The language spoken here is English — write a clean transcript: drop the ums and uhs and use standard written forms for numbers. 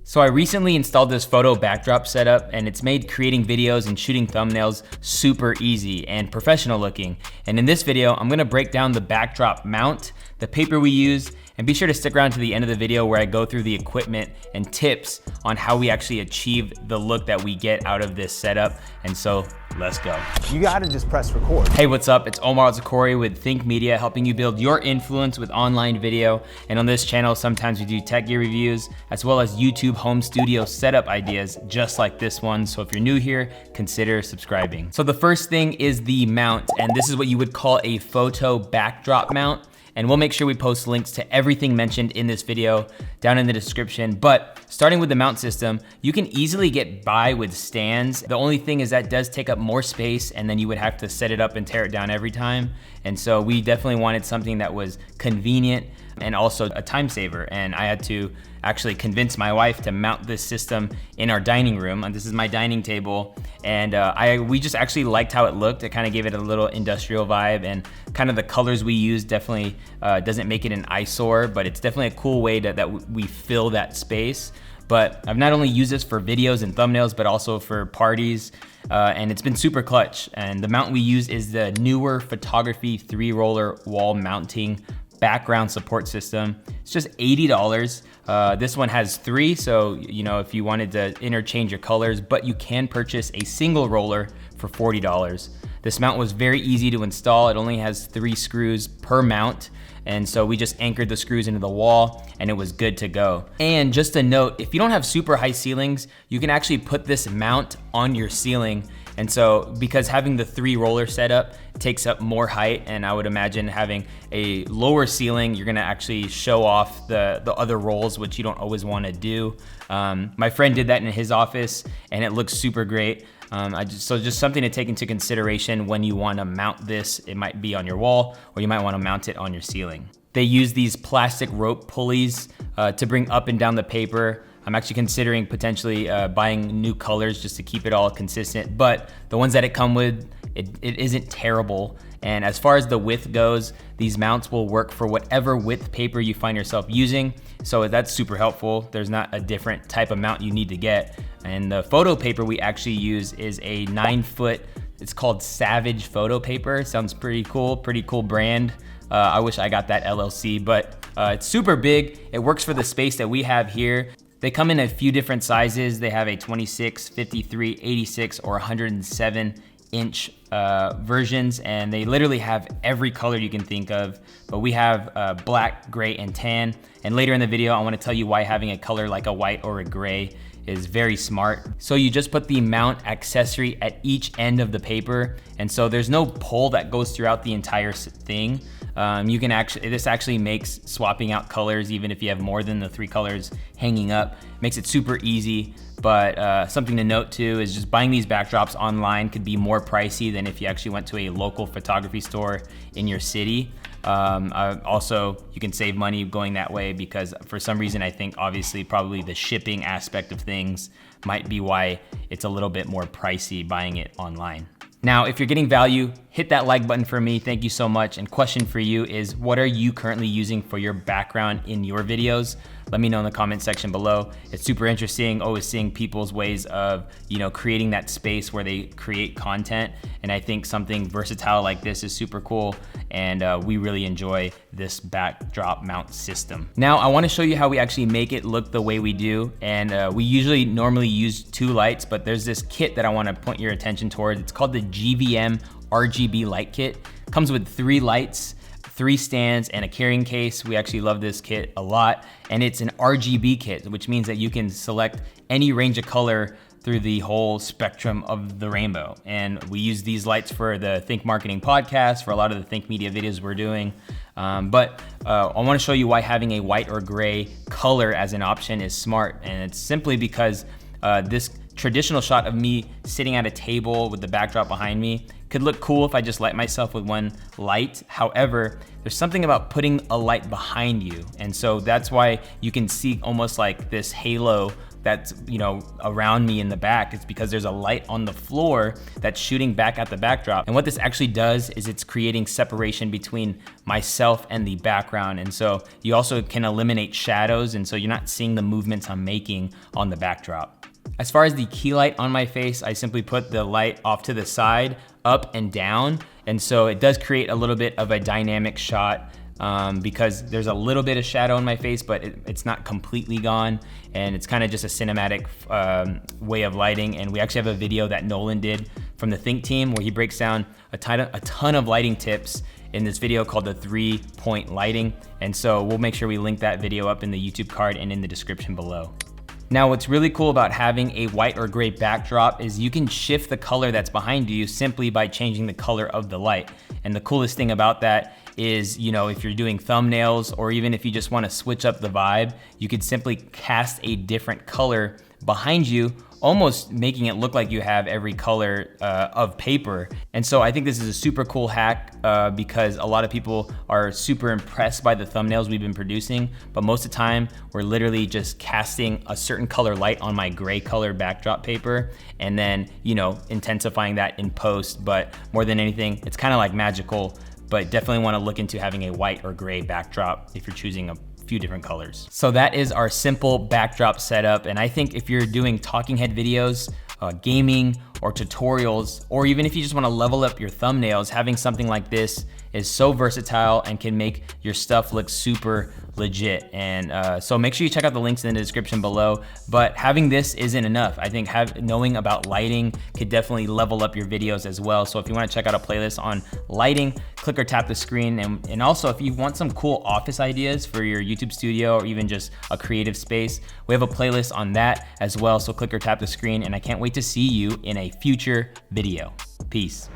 So I recently installed this photo backdrop setup, and it's made creating videos and shooting thumbnails super easy and professional looking. And in this video, I'm gonna break down the backdrop mount, the paper we use, and be sure to stick around to the end of the video where I go through the equipment and tips on how we actually achieve the look that we get out of this setup. And so let's go. You gotta just press record. Hey, what's up? It's Omar Zakori with Think Media, helping you build your influence with online video. And on this channel, sometimes we do tech gear reviews, as well as YouTube home studio setup ideas, just like this one. So if you're new here, consider subscribing. So the first thing is the mount, and this is what you would call a photo backdrop mount. And we'll make sure we post links to everything mentioned in this video down in the description. But starting with the mount system, you can easily get by with stands. The only thing is that does take up more space, and then you would have to set it up and tear it down every time. And so we definitely wanted something that was convenient and also a time saver. And I had to actually convince my wife to mount this system in our dining room. And this is my dining table. And we just actually liked how it looked. It kind of gave it a little industrial vibe, and kind of the colors we use definitely doesn't make it an eyesore, but it's definitely a cool way that we fill that space. But I've not only used this for videos and thumbnails, but also for parties, and it's been super clutch. And the mount we use is the Neewer Photography 3-roller wall mounting background support system. It's just $80. This one has 3, so you know, if you wanted to interchange your colors, but you can purchase a single roller for $40. This mount was very easy to install. It only has 3 screws per mount. And so we just anchored the screws into the wall and it was good to go. And just a note, if you don't have super high ceilings, you can actually put this mount on your ceiling. And so because having the 3-roller setup takes up more height, and I would imagine having a lower ceiling, you're gonna actually show off the other rolls, which you don't always wanna do. My friend did that in his office and it looks super great. So just something to take into consideration when you wanna mount this. It might be on your wall, or you might wanna mount it on your ceiling. They use these plastic rope pulleys to bring up and down the paper. I'm actually considering potentially buying new colors just to keep it all consistent, but the ones that it come with, it isn't terrible. And as far as the width goes, these mounts will work for whatever width paper you find yourself using. So that's super helpful. There's not a different type of mount you need to get. And the photo paper we actually use is a 9-foot, it's called Savage photo paper. Sounds pretty cool brand. I wish I got that LLC, but it's super big. It works for the space that we have here. They come in a few different sizes. They have a 26, 53, 86, or 107-inch versions, and they literally have every color you can think of. But we have black, gray, and tan. And later in the video, I wanna tell you why having a color like a white or a gray is very smart. So you just put the mount accessory at each end of the paper, and so there's no pole that goes throughout the entire thing. This actually makes swapping out colors, even if you have more than the 3 colors hanging up, makes it super easy. But something to note too is just buying these backdrops online could be more pricey than if you actually went to a local photography store in your city. Also, you can save money going that way, because for some reason, I think obviously probably the shipping aspect of things might be why it's a little bit more pricey buying it online. Now, if you're getting value, hit that like button for me. Thank you so much. And question for you is, what are you currently using for your background in your videos? Let me know in the comment section below. It's super interesting always seeing people's ways of, you know, creating that space where they create content. And I think something versatile like this is super cool. And we really enjoy this backdrop mount system. Now, I wanna show you how we actually make it look the way we do. And we normally use 2 lights, but there's this kit that I wanna point your attention towards. It's called the GVM RGB light kit. Comes with 3 lights, 3 stands, and a carrying case. We actually love this kit a lot. And it's an RGB kit, which means that you can select any range of color through the whole spectrum of the rainbow. And we use these lights for the Think Marketing podcast, for a lot of the Think Media videos we're doing. But I wanna show you why having a white or gray color as an option is smart. And it's simply because this traditional shot of me sitting at a table with the backdrop behind me could look cool if I just light myself with one light. However, there's something about putting a light behind you. And so that's why you can see almost like this halo that's, you know, around me in the back. It's because there's a light on the floor that's shooting back at the backdrop. And what this actually does is it's creating separation between myself and the background. And so you also can eliminate shadows, and so you're not seeing the movements I'm making on the backdrop. As far as the key light on my face, I simply put the light off to the side, up and down. And so it does create a little bit of a dynamic shot because there's a little bit of shadow on my face, but it's not completely gone. And it's kind of just a cinematic way of lighting. And we actually have a video that Nolan did from the Think team where he breaks down a ton of lighting tips in this video called the 3-point lighting. And so we'll make sure we link that video up in the YouTube card and in the description below. Now, what's really cool about having a white or gray backdrop is you can shift the color that's behind you simply by changing the color of the light. And the coolest thing about that is, you know, if you're doing thumbnails or even if you just want to switch up the vibe, you could simply cast a different color behind you, almost making it look like you have every color of paper. And so I think this is a super cool hack because a lot of people are super impressed by the thumbnails we've been producing, but most of the time we're literally just casting a certain color light on my gray color backdrop paper and then, you know, intensifying that in post. But more than anything, it's kind of like magical, but definitely want to look into having a white or gray backdrop if you're choosing a few different colors. So that is our simple backdrop setup. And I think if you're doing talking head videos, gaming or tutorials, or even if you just want to level up your thumbnails, having something like this is so versatile and can make your stuff look super legit. And so make sure you check out the links in the description below. But having this isn't enough. I think knowing about lighting could definitely level up your videos as well. So if you want to check out a playlist on lighting, click or tap the screen. And also if you want some cool office ideas for your YouTube studio or even just a creative space, we have a playlist on that as well. So click or tap the screen, and I can't wait to see you in a future video. Peace.